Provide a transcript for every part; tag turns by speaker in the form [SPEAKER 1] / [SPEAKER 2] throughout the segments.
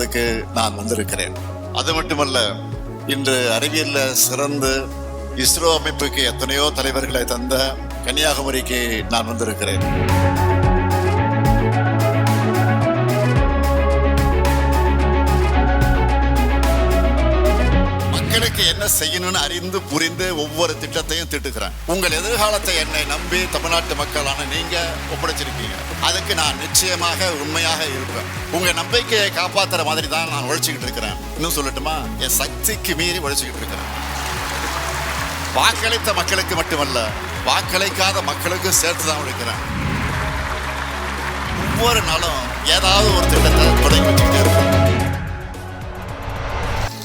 [SPEAKER 1] மக்களுக்கு நான் வந்திருக்கிறேன். அது மட்டுமல்ல, இன்று அறிவியல்ல சிறந்து இஸ்ரோ அமைப்புக்கு எத்தனையோ தலைவர்களை தந்த கன்னியாகுமரிக்கு நான் வந்திருக்கிறேன். மக்களுக்கு என்ன செய்யணும்னு அறிந்து புரிந்து ஒவ்வொரு திட்டத்தையும் திட்டுக்கிறேன். உங்கள் எதிர்காலத்தை என்னை நம்பி தமிழ்நாட்டு மக்களான நீங்க ஒப்படைச்சிருக்கீங்க. அதுக்கு நான் நிச்சயமாக உண்மையாக இருப்பேன். உங்க நம்பிக்கையை காப்பாத்துற மாதிரி தான் நான் உழைச்சிக்கிட்டு இருக்கிறேன். இன்னும் சொல்லட்டுமா, என் சக்திக்கு மீறி உழைச்சிக்கிட்டு இருக்கிறேன். வாக்களித்த மக்களுக்கு மட்டுமல்ல, வாக்களிக்காத மக்களுக்கு சேர்த்து தான் உழைக்கிறேன். ஒவ்வொரு நாளும் ஏதாவது ஒரு திட்டத்தை தொடங்கி வச்சுக்கிட்டே இருப்போம்.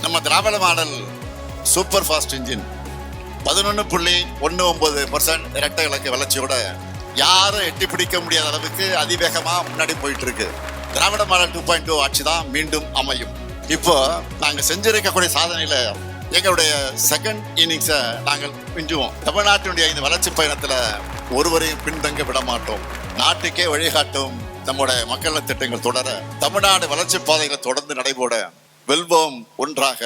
[SPEAKER 1] நம்ம திராவிட மாடல் சூப்பர் ஃபாஸ்ட் இன்ஜின் 11.19% இரட்டை இலக்க வளர்ச்சியோட யாரும் எட்டி பிடிக்க முடியாத அளவுக்கு அதிவேகமா முன்னாடி போயிட்டு இருக்கு. திராவிட மாடல் 2.0 ஆட்சி தான் மீண்டும் அமையும். இப்போ நாங்க செஞ்சிருக்கக்கூடிய சாதனையில எங்களுடைய செகண்ட் இன்னிங்ஸை நாங்கள் மிஞ்சுவோம். தமிழ்நாட்டினுடைய இந்த வளர்ச்சி பயணத்துல ஒருவரையும் பின்தங்க விட மாட்டோம். நாட்டுக்கே வழிகாட்டும் நம்முடைய மக்கள் திட்டங்கள் தொடர, தமிழ்நாடு வளர்ச்சி பாதைகளை தொடர்ந்து நடைபோட வெல்வோம் ஒன்றாக.